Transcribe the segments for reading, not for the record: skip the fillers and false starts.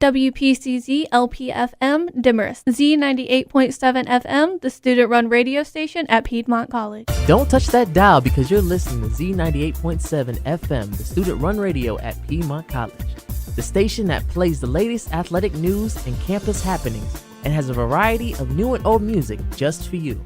WPCZ LPFM Demorest, Z98.7 FM, the student-run radio station at Piedmont College. Don't touch that dial because you're listening to Z98.7 FM, the student-run radio at Piedmont College, the station that plays the latest athletic news and campus happenings and has a variety of new and old music just for you.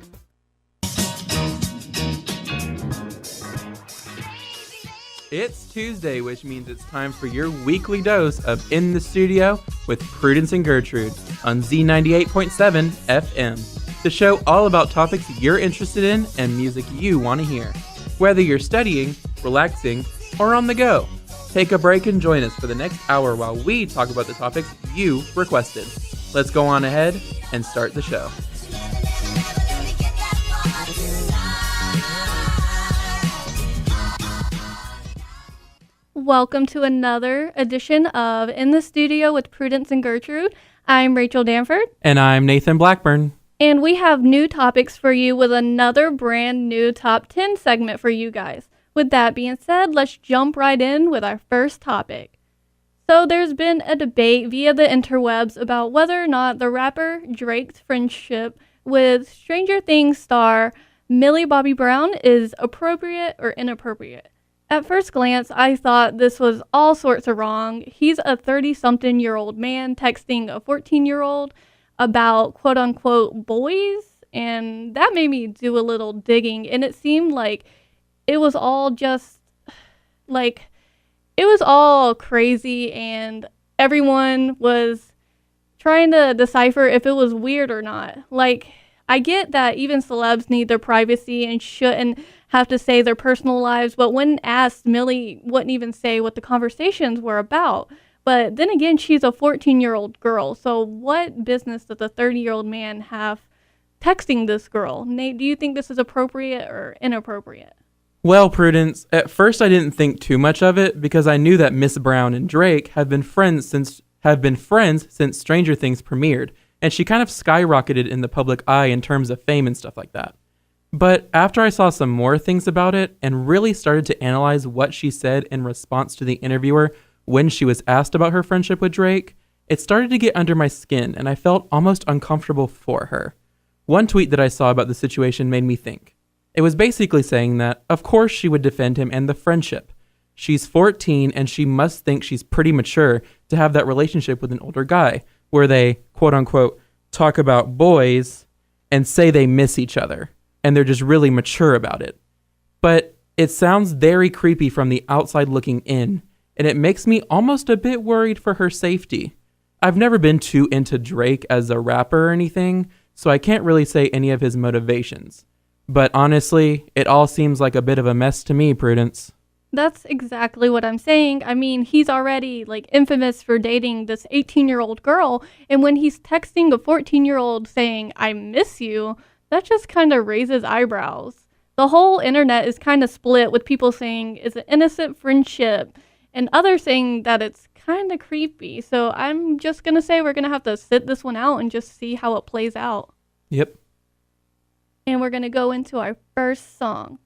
It's Tuesday, which means it's time for your weekly dose of In the Studio with Prudence and Gertrude on Z98.7 FM. The show all about topics you're interested in and music you want to hear. Whether you're studying, relaxing, or on the go, take a break and join us for the next hour while we talk about the topics you requested. Let's go on ahead and start the show. Welcome to another edition of In the Studio with Prudence and Gertrude. I'm Rachel Danford. And I'm Nathan Blackburn. And we have new topics for you with another brand new Top 10 segment for you guys. With that being said, let's jump right in with our first topic. So there's been a debate via the interwebs about whether or not the rapper Drake's friendship with Stranger Things star Millie Bobby Brown is appropriate or inappropriate. At first glance, I thought this was all sorts of wrong. He's a 30-something-year-old man texting a 14-year-old about quote-unquote boys, and that made me do a little digging, and it seemed like it was all just, it was all crazy, and everyone was trying to decipher if it was weird or not. I get that even celebs need their privacy and shouldn't have to say their personal lives, but when asked, Millie wouldn't even say what the conversations were about. But then again, she's a 14-year-old girl, so what business does a 30-year-old man have texting this girl? Nate, do you think this is appropriate or inappropriate? Well, Prudence, at first I didn't think too much of it because I knew that Miss Brown and Drake have been friends since Stranger Things premiered, and she kind of skyrocketed in the public eye in terms of fame and stuff like that. But after I saw some more things about it and really started to analyze what she said in response to the interviewer when she was asked about her friendship with Drake, it started to get under my skin and I felt almost uncomfortable for her. One tweet that I saw about the situation made me think. It was basically saying that, of course she would defend him and the friendship. She's 14 and she must think she's pretty mature to have that relationship with an older guy where they, quote unquote, talk about boys and say they miss each other. And they're just really mature about it. But it sounds very creepy from the outside looking in, and it makes me almost a bit worried for her safety. I've never been too into Drake as a rapper or anything, so I can't really say any of his motivations. But honestly, it all seems like a bit of a mess to me, Prudence. That's exactly what I'm saying. I mean, he's already infamous for dating this 18-year-old girl, and when he's texting a 14-year-old saying, "I miss you," that just kind of raises eyebrows. The whole internet is kind of split with people saying it's an innocent friendship and others saying that it's kind of creepy. So I'm just going to say we're going to have to sit this one out and just see how it plays out. Yep. And we're going to go into our first song.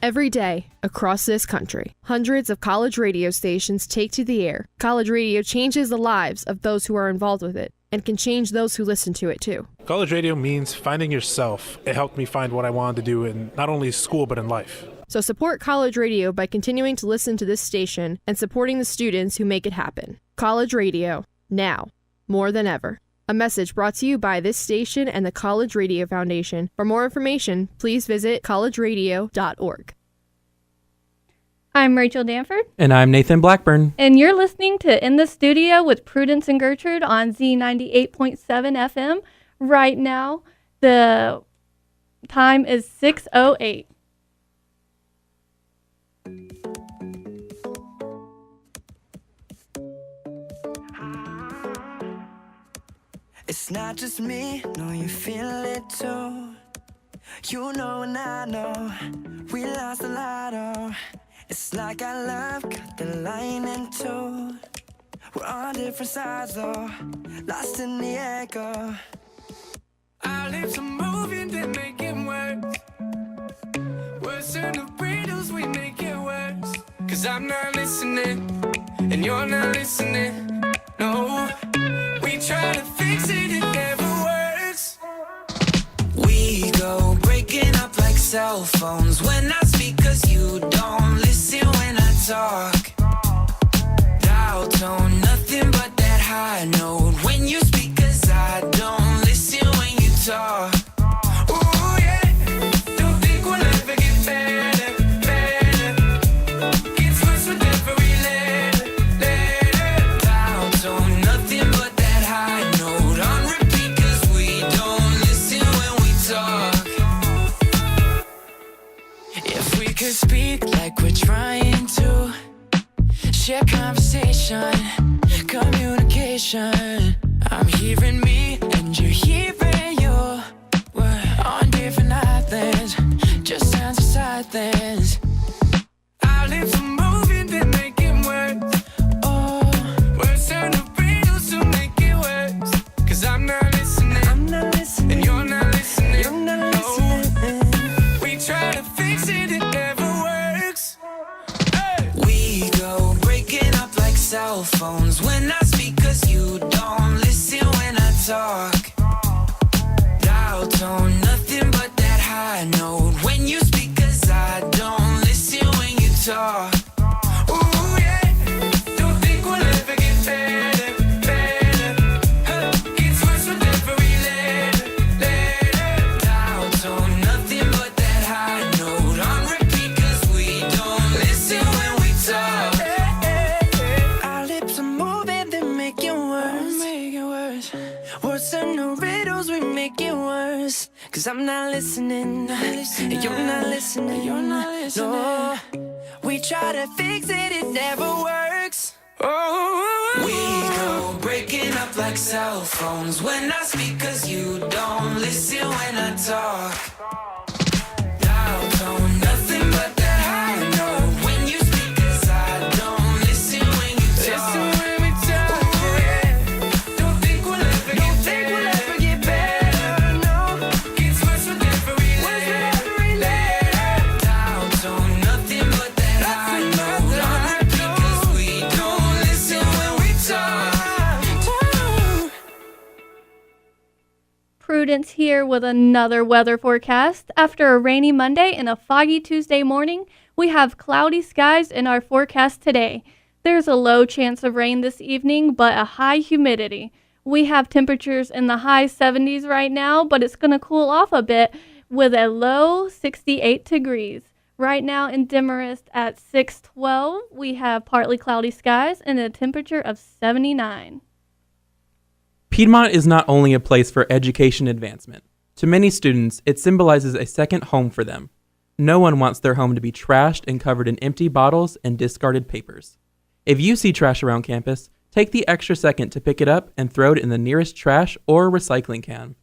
Every day, across this country, hundreds of college radio stations take to the air. College radio changes the lives of those who are involved with it, and can change those who listen to it too. College radio means finding yourself. It helped me find what I wanted to do in not only school, but in life. So support college radio by continuing to listen to this station and supporting the students who make it happen. College radio, now, more than ever. A message brought to you by this station and the College Radio Foundation. For more information, please visit collegeradio.org. I'm Rachel Danford. And I'm Nathan Blackburn. And you're listening to In the Studio with Prudence and Gertrude on Z98.7 FM. Right now, the time is 6:08. It's not just me, no, you feel it too. You know and I know, we lost a lot, oh. It's like our love cut the line in two. We're on different sides, though, lost in the echo. Our lips are moving, they make it worse. Worse than the riddles, we make it worse. Cause I'm not listening, and you're not listening, no. We try to fix it, it never works. We go breaking up like cell phones. When I speak, cause you don't listen when I talk. Dial tone, nothing but that high note. When you speak, cause I don't listen when you talk. Ooh, yeah. Don't think we'll ever get better, better. Gets worse with every letter, letter. Dial tone, nothing but that high note. On repeat, cause we don't listen when we talk. If we could speak like we're trying to, share conversation, communication. I'm hearing me and you're hearing you. We're on different islands, just sounds of silence. Our lips are moving, they make it worse. Oh, worse than the riddles to make it worse. Cause I'm not listening, and you're not listening, no. We try to fix it, it never works. Hey. We go breaking up like cell phones. When I speak, cause you don't listen when I talk. Dial tone, nothing but that high note. When you speak, cause I don't listen when you talk. Ooh, yeah. Don't think we'll ever get better, better. Gets worse with every letter, letter. Dial tone, nothing but that high note. On repeat, cause we don't listen when we talk. Our lips are moving, they make it worse. Make it worse. Worse than the riddles, we make it worse. Cause I'm not listening, and you're not listening, no. We try to fix it, it never works. Oh, we go breaking up like cell phones. When I speak, cause you don't listen when I talk. Dial tone, nothing but that high note. When you speak, cause I don't listen when you talk. Listen when we talk. Ooh, yeah. Don't think we'll ever get better, no. Gets worse with every letter. Dial tone, nothing but that high note. On repeat, cause we don't listen when we talk. Prudence here with another weather forecast. After a rainy Monday and a foggy Tuesday morning, we have cloudy skies in our forecast today. There's a low chance of rain this evening, but a high humidity. We have temperatures in the high 70s right now, but it's going to cool off a bit with a low 68 degrees. Right now in Demarest at 6:12, we have partly cloudy skies and a temperature of 79. Piedmont is not only a place for education advancement. To many students, it symbolizes a second home for them. No one wants their home to be trashed and covered in empty bottles and discarded papers. If you see trash around campus, take the extra second to pick it up and throw it in the nearest trash or recycling can.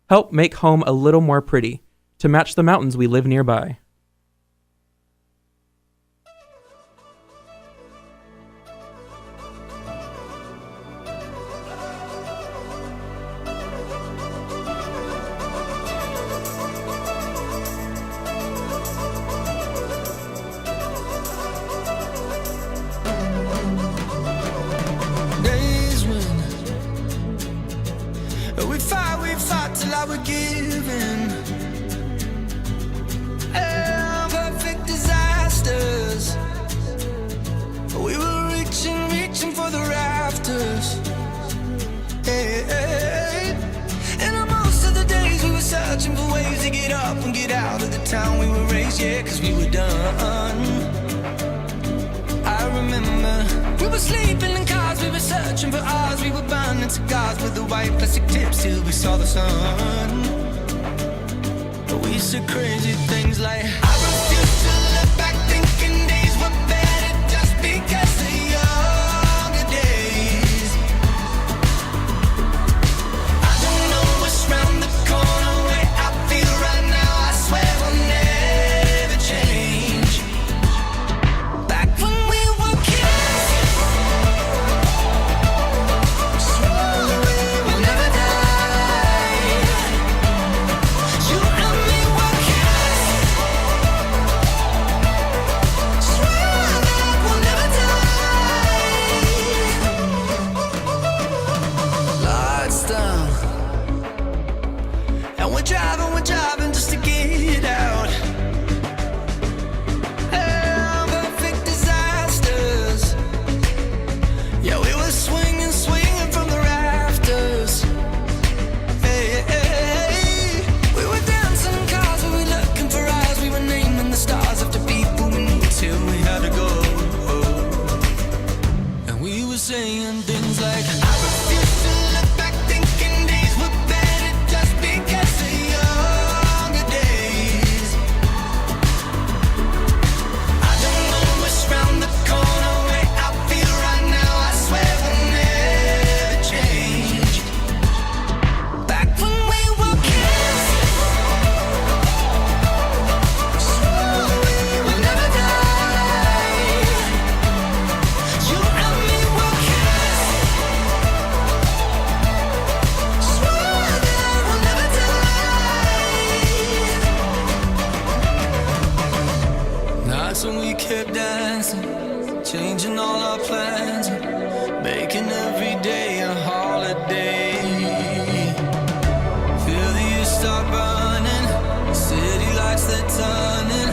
Help make home a little more pretty, to match the mountains we live nearby. days, yeah, 'cause we were done. I remember we were sleeping in cars, we were searching for ours, we were burning cigars with the white plastic tips till we saw the sun. But we said crazy things like, I refuse to look back thinking days were better just because of younger days. I don't know what's round the corner, way I feel right now, I swear will never change. Back when we were kids, swore we would never die. You and me were kids, swore that we'll never die. Lights down, and we're driving just to get out. Perfect disasters. Yeah, we were swinging from the rafters. Hey, hey, hey. We were dancing in cars, we were looking for eyes, we were naming the stars after people we knew till we had to go. And we were saying things like, I refuse to look back thinking days were better just because of younger days. I don't know what's round the corner, way I feel right now, I swear will never change. Back when we were kids, swore we would never die. You and me were kids, swore that we'll never die. Nights when we kept dancing, changing all our plans, making every day a holiday. Feel the years start burning, city lights they're turning,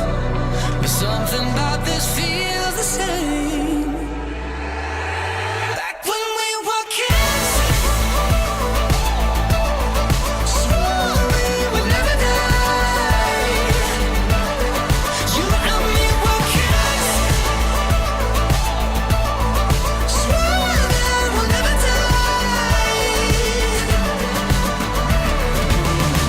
but something about this feels the same. Back when we were kids, swore we would never die. You and me were kids, swore that we'll never die.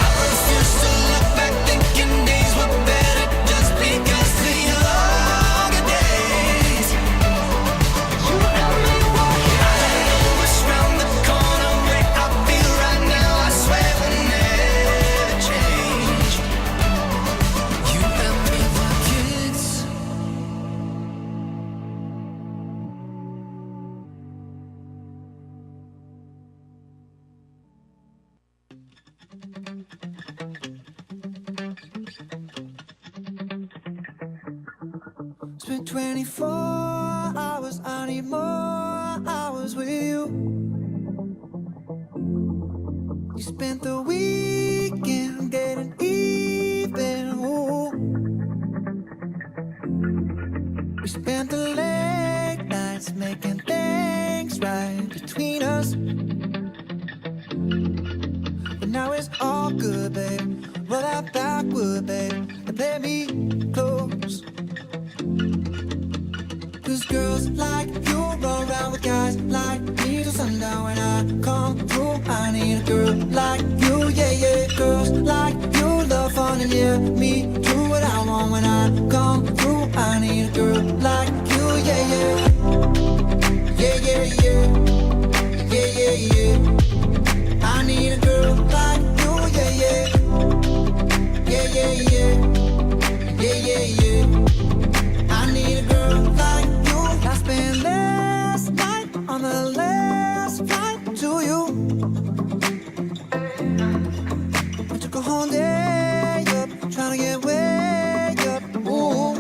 I refuse to look back thinking days were better just because of younger days. You and me were kids. I don't know what's round the corner, way I feel right now, I swear will never change. You and me were kids. It's been 24 hours, I need more hours with you. You spent the weekend getting even, ooh. We spent the late nights making things right between us. But now it's all good, babe. Roll that backward, babe, and play me close. 'Cause girls like you roll around with guys like me till sundown. When I come through, I need a girl like you, yeah, yeah. Girls like you love fun and yeah, me do what I want. When I come through, I need a girl like you, yeah, yeah. Yeah, yeah, yeah. Yeah, yeah, yeah. I need a girl like you, yeah, yeah. Yeah, yeah, yeah. Yeah, yeah, yeah. I need a girl like you. I spent last night on the last flight to you. I took a whole day up, trying to get way up. Ooh.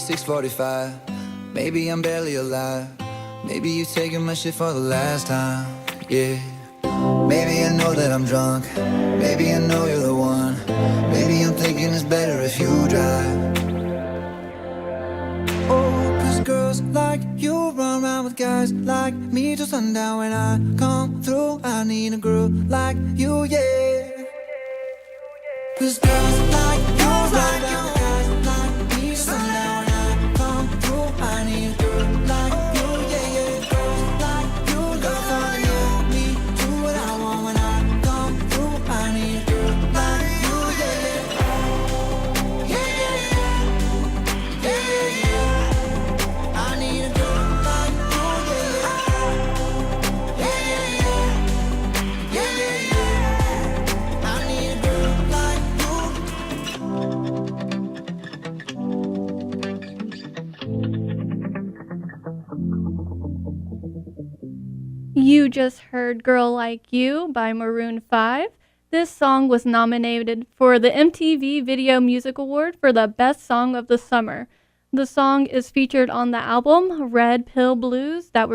6:45. Maybe I'm barely alive. Maybe you taking my shit for the last time. Yeah. Maybe I know that I'm drunk. Maybe I know you're the one. Maybe I'm thinking it's better if you drive. Oh, 'cause girls like you run around with guys like me till sundown. When I come through, I need a girl like you, yeah. 'Cause girls like you run around with guys like me till sundown. When I come through, I need a girl like you, yeah, yeah. Girls like you love fun, yeah. Me do what I want when I come through. I need a girl like you, yeah, yeah. Yeah, yeah, yeah. Yeah, yeah, yeah. I need a girl like you, yeah, yeah. Yeah, yeah, yeah. Yeah, yeah, yeah. I need a girl like you. You just heard Girl Like You by Maroon 5. This song was nominated for the MTV Video Music Award for the Best Song of the Summer. The song is featured on the album Red Pill Blues that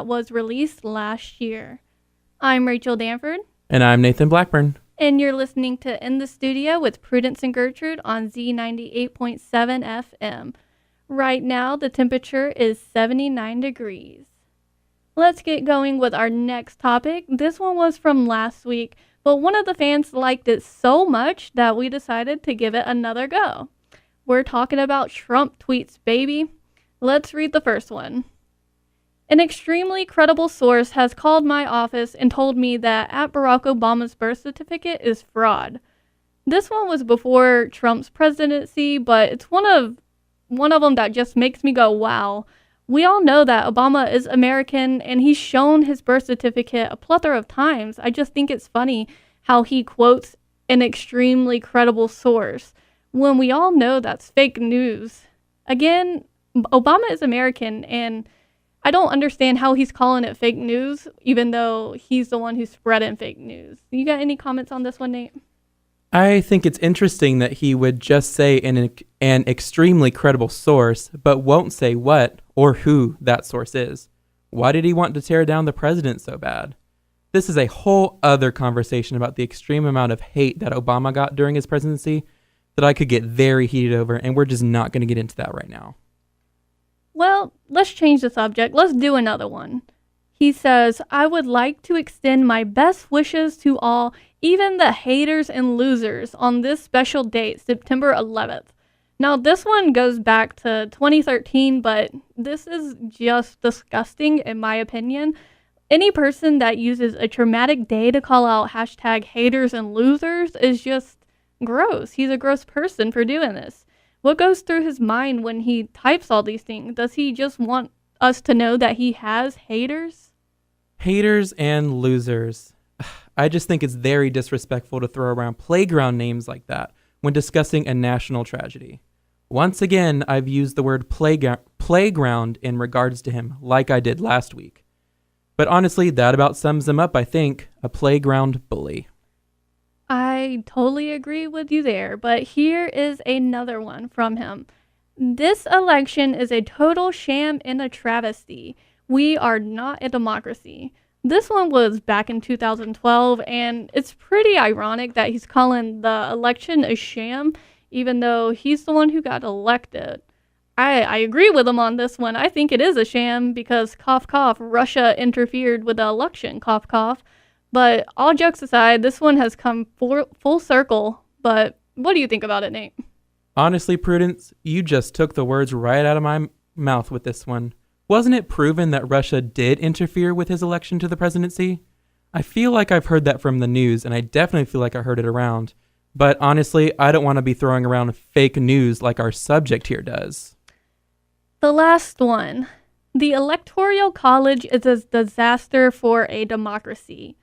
was released last year. I'm Rachel Danford, And I'm Nathan Blackburn. and you're listening to In the Studio with Prudence and Gertrude on Z98.7 FM. Right now, the temperature is 79 degrees. Let's get going with our next topic. This one was from last week, but one of the fans liked it so much that we decided to give it another go. We're talking about Trump tweets, baby. Let's read the first one. An extremely credible source has called my office and told me that at Barack Obama's birth certificate is fraud. This one was before Trump's presidency, but it's one of them that just makes me go, wow. We all know that Obama is American, and he's shown his birth certificate a plethora of times. I just think it's funny how he quotes an extremely credible source when we all know that's fake news. Again, Obama is American, and I don't understand how he's calling it fake news, even though he's the one who's spreading fake news. You got any comments on this one, Nate? I think it's interesting that he would just say an extremely credible source, but won't say what or who that source is. Why did he want to tear down the president so bad? This is a whole other conversation about the extreme amount of hate that Obama got during his presidency that I could get very heated over, and we're just not going to get into that right now. Well, let's change the subject. Let's do another one. He says, I would like to extend my best wishes to all, even the haters and losers, on this special date, September 11th. Now, this one goes back to 2013, but this is just disgusting, in my opinion. Any person that uses a traumatic day to call out hashtag haters and losers is just gross. He's a gross person for doing this. What goes through his mind when he types all these things? Does he just want us to know that he has haters? Haters and losers. I just think it's very disrespectful to throw around playground names like that when discussing a national tragedy. Once again, I've used the word playground in regards to him, like I did last week. But honestly, that about sums him up, I think. A playground bully. I totally agree with you there, but here is another one from him. This election is a total sham and a travesty. We are not a democracy. This one was back in 2012, and it's pretty ironic that he's calling the election a sham, even though he's the one who got elected. I agree with him on this one. I think it is a sham because, cough, cough, Russia interfered with the election, cough, cough. But all jokes aside, this one has come full circle. But what do you think about it, Nate? Honestly, Prudence, you just took the words right out of my mouth with this one. Wasn't it proven that Russia did interfere with his election to the presidency? I feel like I've heard that from the news, and I definitely feel like I heard it around. But honestly, I don't want to be throwing around fake news like our subject here does. The last one. The Electoral College is a disaster for a democracy.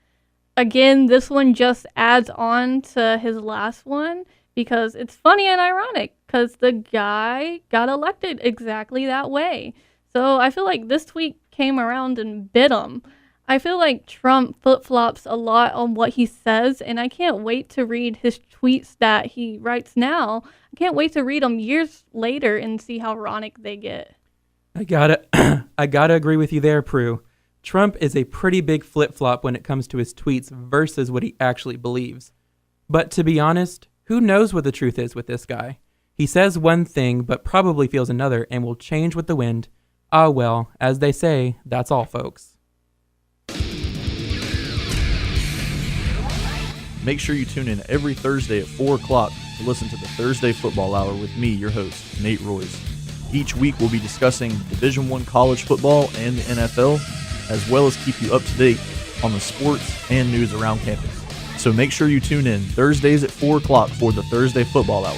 Again, this one just adds on to his last one because it's funny and ironic because the guy got elected exactly that way. So I feel like this tweet came around and bit him. I feel like Trump flip-flops a lot on what he says, and I can't wait to read his tweets that he writes now. I can't wait to read them years later and see how ironic they get. I gotta agree with you there, Prue. Trump is a pretty big flip-flop when it comes to his tweets versus what he actually believes. But to be honest, who knows what the truth is with this guy? He says one thing, but probably feels another and will change with the wind. Ah, well, as they say, that's all, folks. Make sure you tune in every Thursday at 4 o'clock to listen to the Thursday Football Hour with me, your host, Nate Royce. Each week we'll be discussing Division I college football and the NFL, as well as keep you up to date on the sports and news around campus. So make sure you tune in Thursdays at 4 o'clock for the Thursday Football Hour.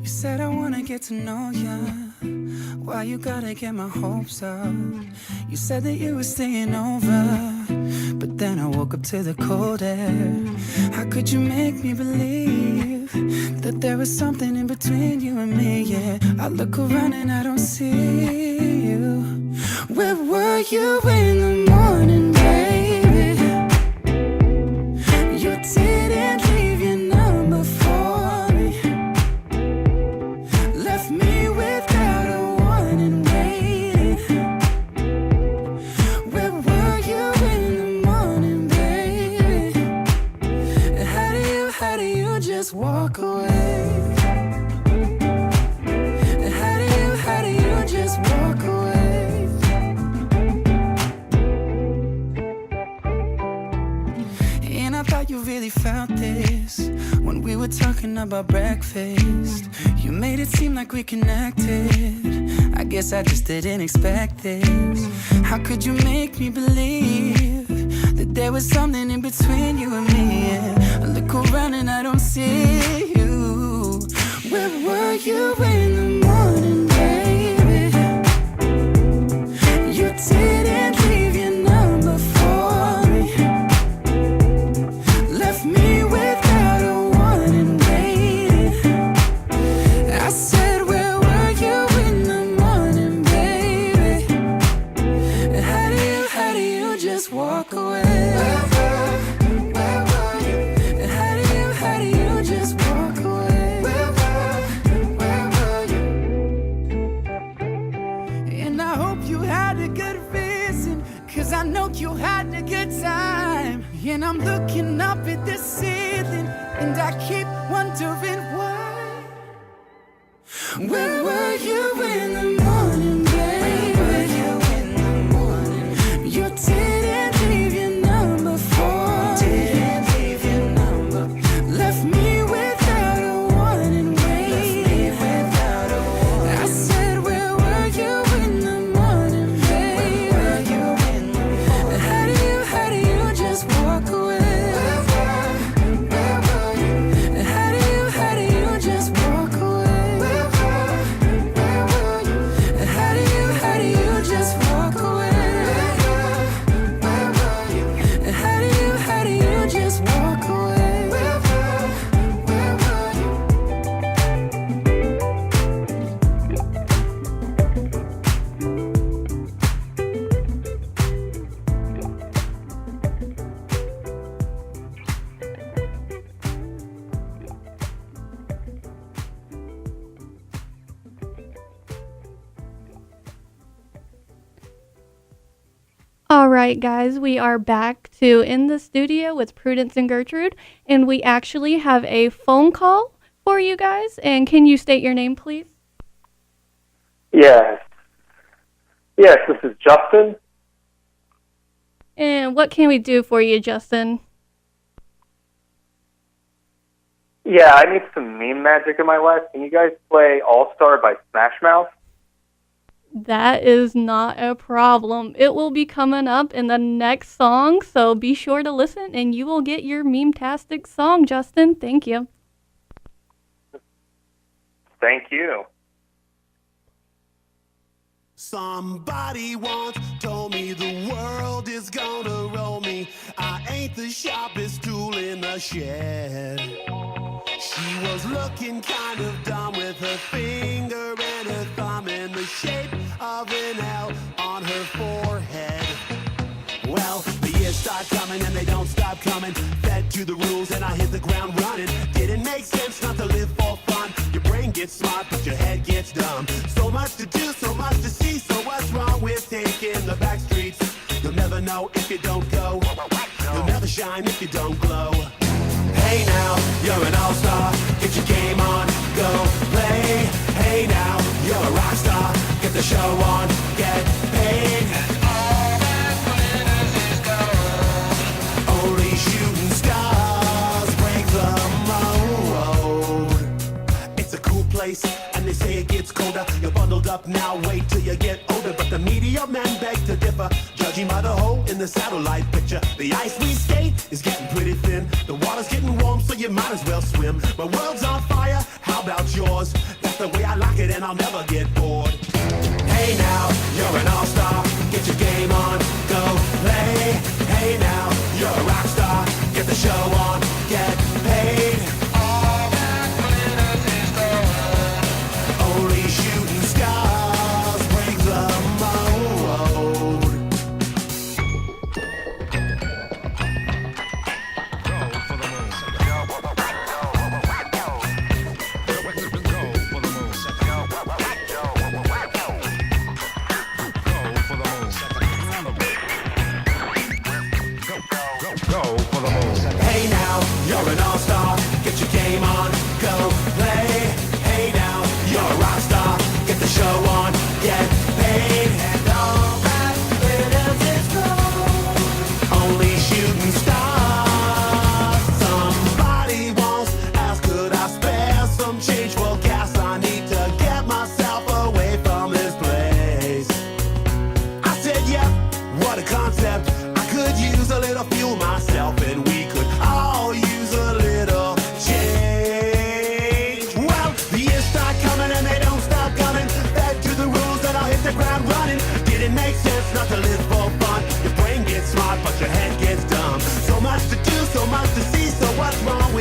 Said I wanna get to know ya. Why you gotta get my hopes up? You said that you were staying over, but then I woke up to the cold air. How could you make me believe that there was something in between you and me? Yeah, I look around and I don't see you. Where were you in the morning? you just walk away? How do you just walk away? And I thought you really felt this when we were talking about breakfast. You made it seem like we connected. I guess I just didn't expect this. How could you make me believe that there was something in between you and me? Yeah. I look around and I don't see you. Where were you in the morning, baby? You didn't leave your number for me. Left me without a warning, waiting. I said, where were you in the morning, baby? How do you just walk away? How do you just walk away? And I hope you had a good reason, 'cause I know you had a good time. And I'm looking up at the ceiling, and I keep wondering why. Where were you in the morning, baby? You didn't leave your number for me. Left me without a warning, waiting. I said, where were you in the morning, baby? How do you just walk away? How do you just walk away? How do you just walk away? How do you just walk away? All right, guys, we are back to In the Studio with Prudence and Gertrude, and we actually have a phone call for you guys. And can you state your name, please? Yes. Yes, this is Justin. And what can we do for you, Justin? Yeah, I need some meme magic in my life. Can you guys play All-Star by Smash Mouth? That is not a problem. It will be coming up in the next song, so be sure to listen and you will get your meme-tastic song, Justin. Thank you. Thank you. Somebody once told me the world is gonna roll me. I ain't the sharpest tool in the shed. She was looking kind of dumb with her finger and her thumb in the shape of an L on her forehead. Well, the years start coming and they don't stop coming. Fed to the rules and I hit the ground running. Didn't make sense not to live for fun. Your brain gets smart but your head gets dumb. So much to do, so much to see. So what's wrong with taking the back streets? You'll never know if you don't go. You'll never shine if you don't glow. Hey now, you're an all-star. Get your game on, go play. Hey now, you're a rock star. Get the show on, get paid. And all that glitters is gold. Only shooting stars break the mold. It's a cool place, and they say it gets colder. You're bundled up now, wait till you get older. But the media men beg to differ, judging by the hole in the satellite picture. The ice we skate is getting pretty thin. The water's getting warm, so you might as well swim. My world's on fire, how about yours? That's the way I like it, and I'll never get bored. Hey now, you're an all-star. Get your game on, go play. Hey now, you're a rock star. Get the show on, get paid. All that glitters is gold. Only shooting stars break the mold.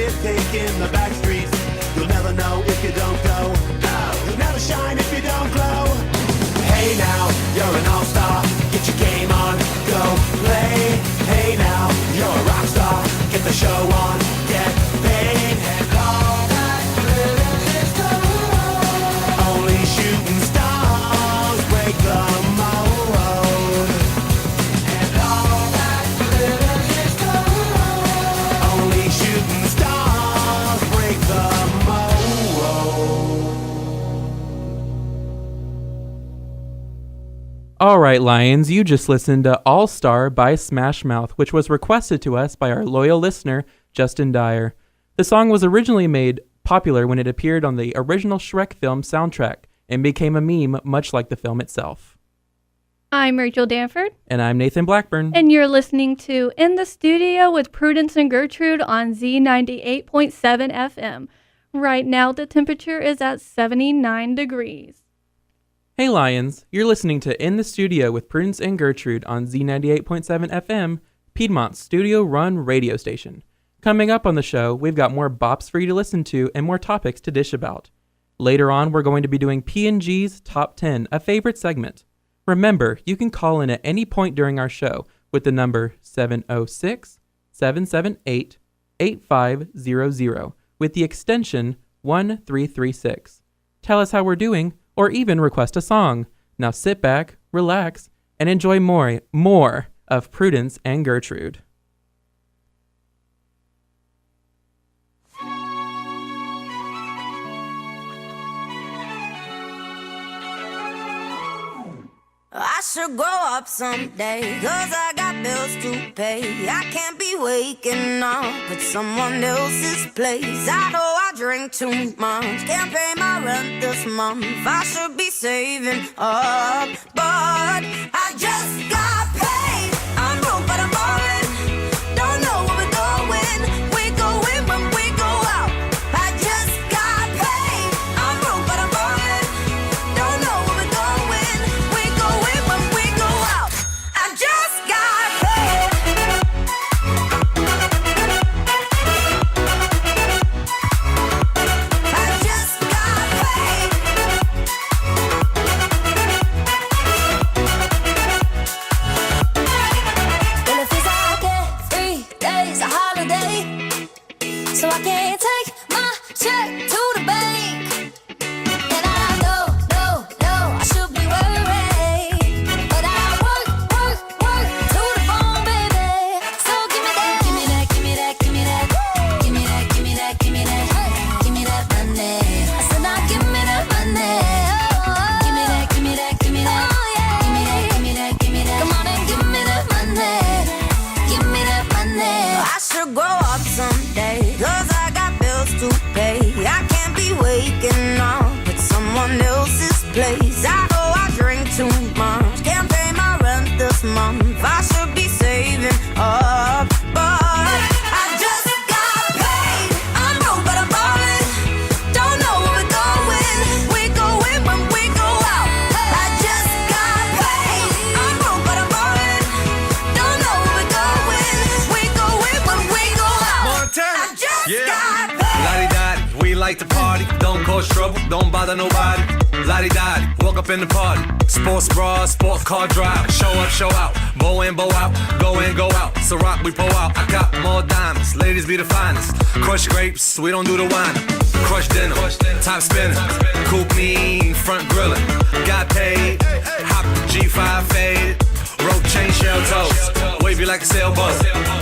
with taking the back streets. You'll never know if you don't go. You'll never shine if you don't glow. Hey now, you're an all-star. Get your game on, go play. Hey now, you're a rock star. Get the show on, get paid. And all that glitters is gold. Only shooting stars break the mold. And all that glitters is gold. Only shooting stars break the mold. All right, Lions, you just listened to All Star by Smash Mouth, which was requested to us by our loyal listener, Justin Dyer. The song was originally made popular when it appeared on the original Shrek film soundtrack and became a meme much like the film itself. I'm Rachel Danford. And I'm Nathan Blackburn. And you're listening to In the Studio with Prudence and Gertrude on Z98.7 FM. Right now, the temperature is at 79 degrees. Hey Lions, you're listening to In the Studio with Prudence and Gertrude on Z98.7 FM, Piedmont's studio-run radio station. Coming up on the show, we've got more bops for you to listen to and more topics to dish about. Later on, we're going to be doing P&G's Top 10, a favorite segment. Remember, you can call in at any point during our show with the number 706-778-8500 with the extension 1336. Tell us how we're doing, or even request a song. Now sit back, relax, and enjoy more of Prudence and Gertrude. I should grow up someday, 'cause I got bills to pay. I can't be waking up at someone else's place. I know I drink too much, can't pay my rent this month. I should be saving up, but I just got paid. I'm broke but I'm ballin', don't know where we're going. We go in when we go out. I just got paid. I'm broke but I'm ballin', don't know where we're going. We go in when we go out. I just got paid. I just got paid. Well, if it's okay, 3 days a holiday, so I can't take my check to the bank. And I know, I should be worried, but I work to the bone, baby. So give me that, give me that, give me that, give me that, give me that, give me that, give me that, give me that money. I said now give me that money. Give me that, give me that, give me that, give me that, give me that, give me that. Come on and give me that money. Give me that money. I should grow up someday, 'cause I got bills to pay. I can't be waking up at someone else's place. I know I drink too much, can't pay my rent this month. I should be saving up, but I just got paid. I'm broke but I'm ballin', don't know where we're going. We go in when we go out. I just got paid. I'm broke but I'm ballin', don't know where we're going. We go in when we go out. Montana. I just Yeah. got paid. Lottie-dottie, we like to party. Don't cause trouble, don't bother nobody. Lottie-dottie, walk up in the party. Sports bra, sports car drive. Show up, show out. Bow in, bow out. Go in, go out. So rock, we pull out. I got more diamonds. Ladies be the finest. Crush grapes, we don't do the wine. Crush dinner, top spinner. Coupe mean, front grillin'. Got paid, hop the G5 faded. Rope chain, shell toes. Wave you like a sailboat.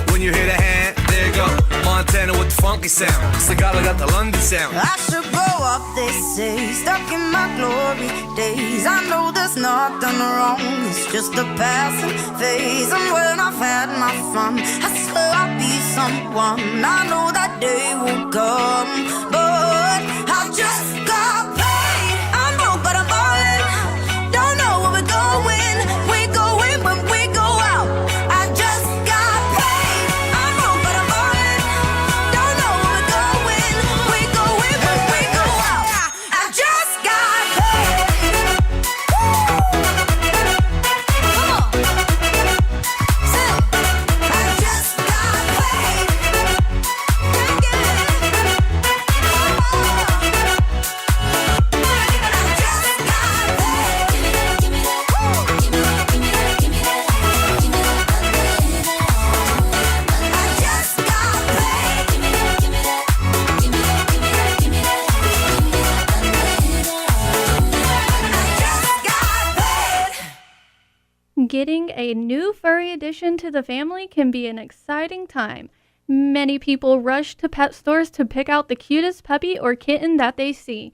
When you hear the hand, there you go. Montana with the funky sound. Sagala got the London sound. I should grow up, they say, stuck in my glory days. I know there's nothing wrong, it's just a passing phase. And when I've had my fun, I swear I'll be someone. I know that day will come, but I just got paid. I'm broke but I'm ballin', don't know where we're going. We go in when we go out. I just got paid. I'm broke but I'm ballin', don't know where we're going. We go in when we go out. I just got paid. Come on. Say, I just got paid. Getting a new furry addition to the family can be an exciting time. Many people rush to pet stores to pick out the cutest puppy or kitten that they see.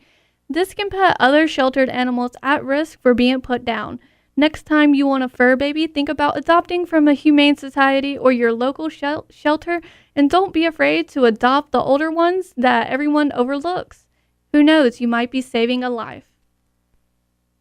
This can put other sheltered animals at risk for being put down. Next time you want a fur baby, think about adopting from a humane society or your local shelter, and don't be afraid to adopt the older ones that everyone overlooks. Who knows, you might be saving a life.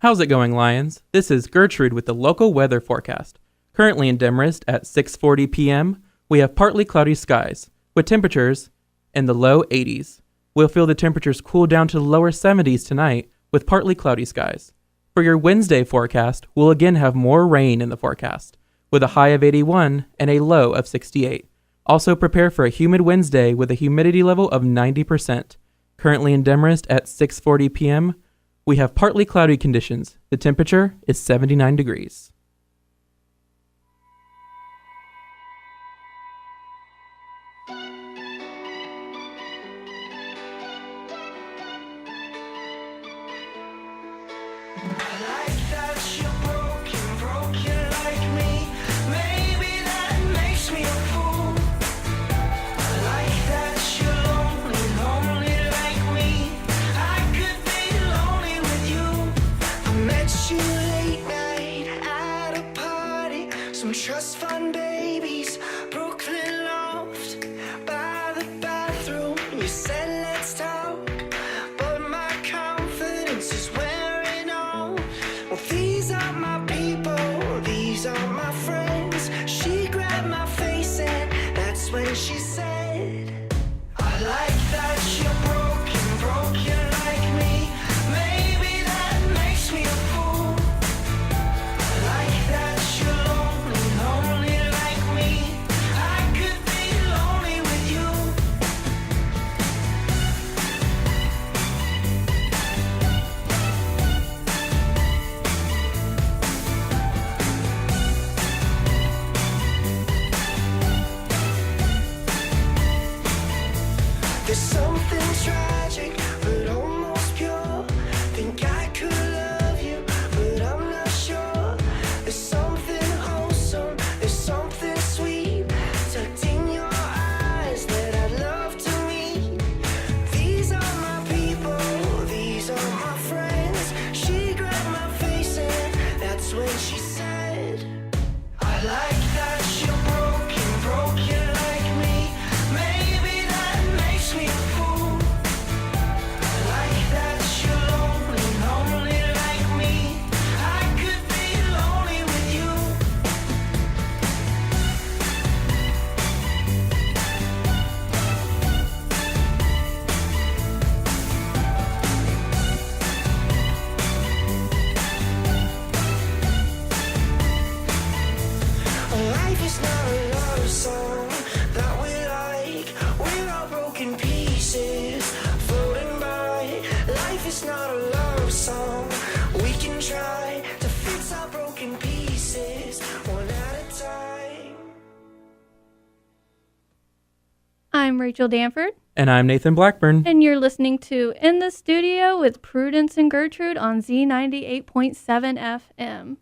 How's it going, Lions? This is Gertrude with the local weather forecast. Currently in Demarest at 6:40 p.m., we have partly cloudy skies, with temperatures in the low 80s. We'll feel the temperatures cool down to the lower 70s tonight, with partly cloudy skies. For your Wednesday forecast, we'll again have more rain in the forecast, with a high of 81 and a low of 68. Also prepare for a humid Wednesday with a humidity level of 90%. Currently in Demarest at 6:40 p.m., we have partly cloudy conditions. The temperature is 79 degrees. Trust fund babies, Brooklyn loft, by the bathroom. You said let's talk, but my confidence is wearing off. Well, these are my people, these are my friends. She grabbed my face and that's when she said, I like that you're broken like me. Maybe that makes me a fool. I like that you're lonely like me. I could be lonely with you. There's something tragic, but almost pure. Think I could love you, but I'm not sure. There's something wholesome, there's something sweet tucked in your eyes that I'd love to meet. These are my people, these are my friends. She grabbed my face and that's when she said, I like that you're broken like me. Maybe that makes me a fool. I like that you're lonely like me. I could be lonely with you. Life is not a love song that we like. We're all broken pieces floating by. Life is not a love song. We can try to fix our broken pieces one at a time. I'm Rachel Danford, And I'm Nathan Blackburn. and you're listening to In the Studio with Prudence and Gertrude on Z98.7 FM.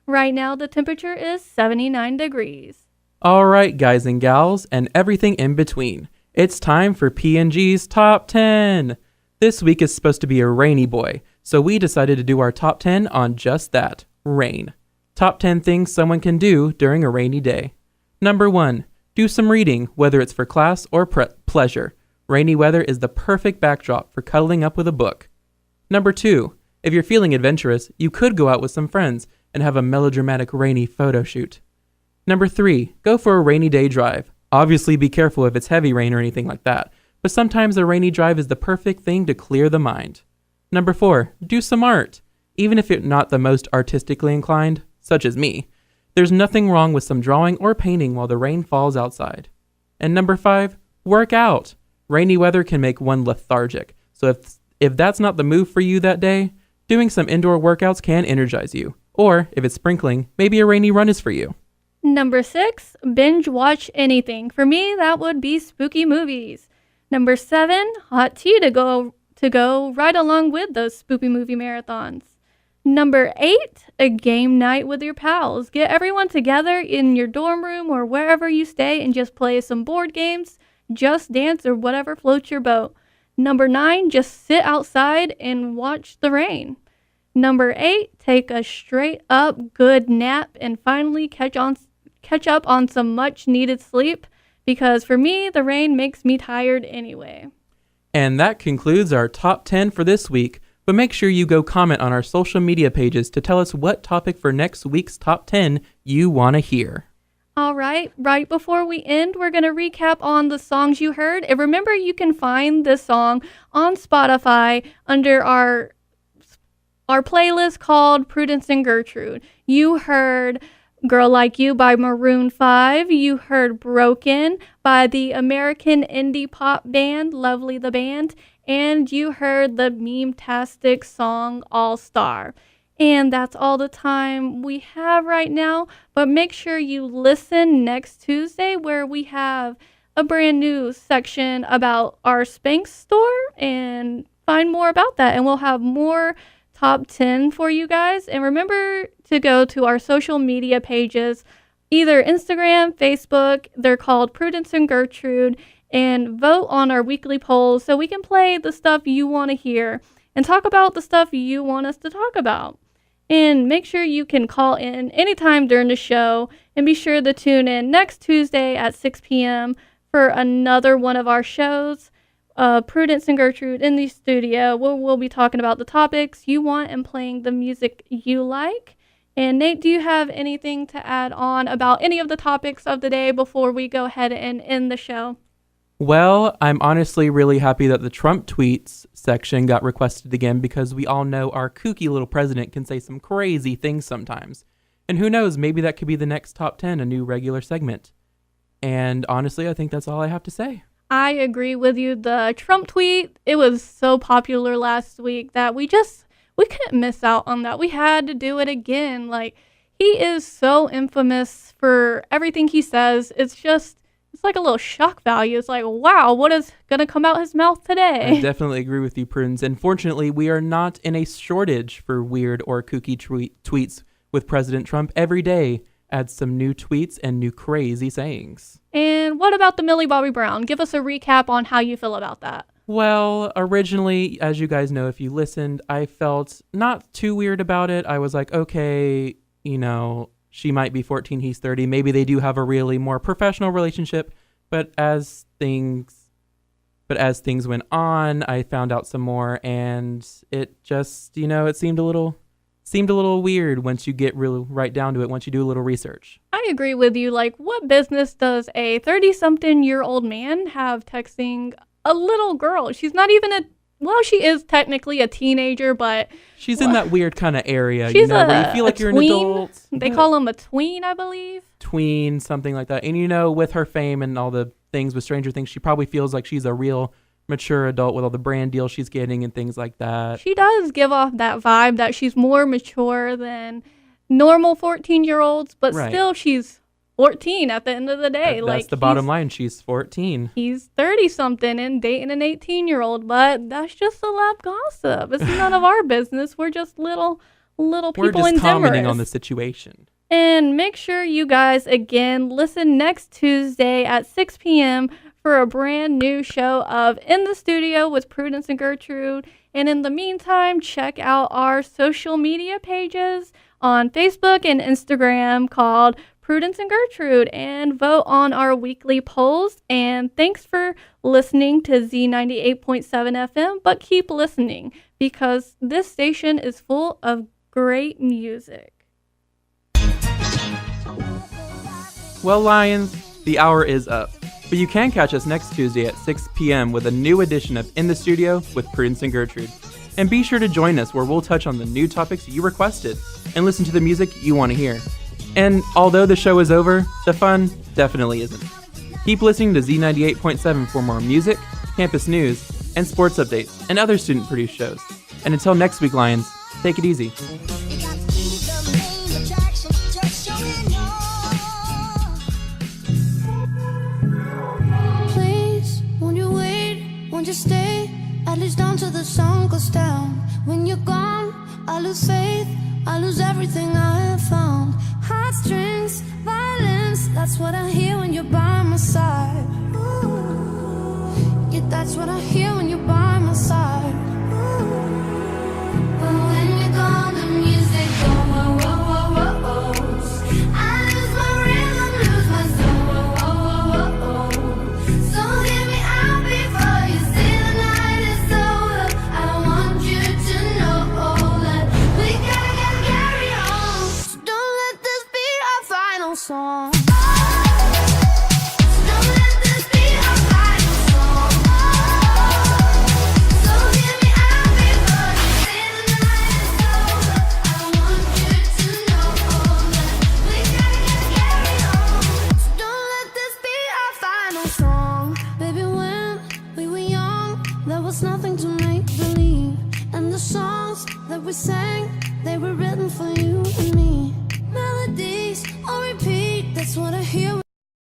Right now, the temperature is 79 degrees. All right, guys and gals, and everything in between. It's time for P&G's Top 10. This week is supposed to be a rainy boy, so we decided to do our Top 10 on just that, rain. Top 10 things someone can do during a rainy day. Number 1, do some reading, whether it's for class or pleasure. Rainy weather is the perfect backdrop for cuddling up with a book. Number 2, if you're feeling adventurous, you could go out with some friends and have a melodramatic rainy photo shoot. Number 3, go for a rainy day drive. Obviously be careful if it's heavy rain or anything like that, but sometimes a rainy drive is the perfect thing to clear the mind. Number 4, do some art. Even if you're not the most artistically inclined, such as me, there's nothing wrong with some drawing or painting while the rain falls outside. And number 5, work out. Rainy weather can make one lethargic, so if that's not the move for you that day, doing some indoor workouts can energize you. Or, if it's sprinkling, maybe a rainy run is for you. Number 6, binge watch anything. For me, that would be spooky movies. Number 7, hot tea to go right along with those spooky movie marathons. Number 8, a game night with your pals. Get everyone together in your dorm room or wherever you stay and just play some board games, Just Dance, or whatever floats your boat. Number 9, just sit outside and watch the rain. Number 8, take a straight up good nap and finally catch up on some much needed sleep, because for me, the rain makes me tired anyway. And that concludes our top 10 for this week. But make sure you go comment on our social media pages to tell us what topic for next week's top 10 you want to hear. All right before we end, we're going to recap on the songs you heard. And remember, you can find this song on Spotify under our playlist called Prudence and Gertrude. You heard Girl Like You by Maroon 5. You heard Broken by the American indie pop band Lovely the Band. And you heard the meme-tastic song All Star. And that's all the time we have right now. But make sure you listen next Tuesday, where we have a brand new section about our Spanx store, and find more about that. And we'll have more top 10 for you guys. And remember to go to our social media pages, either Instagram, Facebook. They're called Prudence and Gertrude. And vote on our weekly polls so we can play the stuff you want to hear and talk about the stuff you want us to talk about. And make sure you can call in anytime during the show, and be sure to tune in next Tuesday at 6 p.m. for another one of our shows, Prudence and Gertrude in the studio, where we'll be talking about the topics you want and playing the music you like. And Nate, do you have anything to add on about any of the topics of the day before we go ahead and end the show? Well, I'm honestly really happy that the Trump tweets section got requested again, because we all know our kooky little president can say some crazy things sometimes. And who knows, maybe that could be the next top 10, a new regular segment. And honestly, I think that's all I have to say. I agree with you. The Trump tweet, it was so popular last week that we couldn't miss out on that. We had to do it again. Like, he is so infamous for everything he says. It's like a little shock value. It's like, wow, what is going to come out his mouth today? I definitely agree with you, Prudence. And fortunately, we are not in a shortage for weird or kooky tweets with President Trump. Every day adds some new tweets and new crazy sayings. And what about the Millie Bobby Brown? Give us a recap on how you feel about that. Well, originally, as you guys know, if you listened, I felt not too weird about it. I was like, okay, she might be 14, he's 30. Maybe they do have a really more professional relationship. But as things went on, I found out some more, and it just, it seemed a little weird once you get really right down to it, once you do a little research. I agree with you. Like, what business does a 30-something-year-old man have texting a little girl? She's not even she is technically a teenager, but she's in that weird kind of area, she's where you feel like you're tween. an adult. They call him a tween, I believe. Tween, something like that. And with her fame and all the things with Stranger Things, she probably feels like she's a real mature adult with all the brand deals she's getting and things like that. She does give off that vibe that she's more mature than normal 14-year-olds, but right. Still she's 14 at the end of the day. That's the bottom line. She's 14. He's 30-something and dating an 18-year-old, but that's just a lap gossip. It's none of our business. We're just little people in We're just commenting Demarest. on the situation. And make sure you guys, again, listen next Tuesday at 6 p.m. for a brand new show of In the Studio with Prudence and Gertrude. And in the meantime, check out our social media pages on Facebook and Instagram called Prudence and Gertrude, and vote on our weekly polls. And thanks for listening to Z98.7 FM, but keep listening, because this station is full of great music. Well, Lions, the hour is up, but you can catch us next Tuesday at 6 p.m. with a new edition of In the Studio with Prudence and Gertrude. And be sure to join us, where we'll touch on the new topics you requested and listen to the music you want to hear. And although the show is over, the fun definitely isn't. Keep listening to Z98.7 for more music, campus news, and sports updates, and other student-produced shows. And until next week, Lions, take it easy. Please, won't you wait, won't you stay, at least until the sun goes down. When you're gone, I lose faith, I lose everything I have found. Heartstrings, violence, that's what I hear when you're by my side. Ooh. Yeah, that's what I hear when you're by my side. But when you're gone, the music goes whoa, whoa, whoa, whoa, whoa. I lose my rhythm, lose my soul, whoa, whoa, whoa, whoa, whoa. So hear me out before you say the night is over. I want you to know that we gotta carry on. So don't let this be our final song. Nothing to make believe, and the songs that we sang, they were written for you and me. Melodies on repeat, that's what I hear.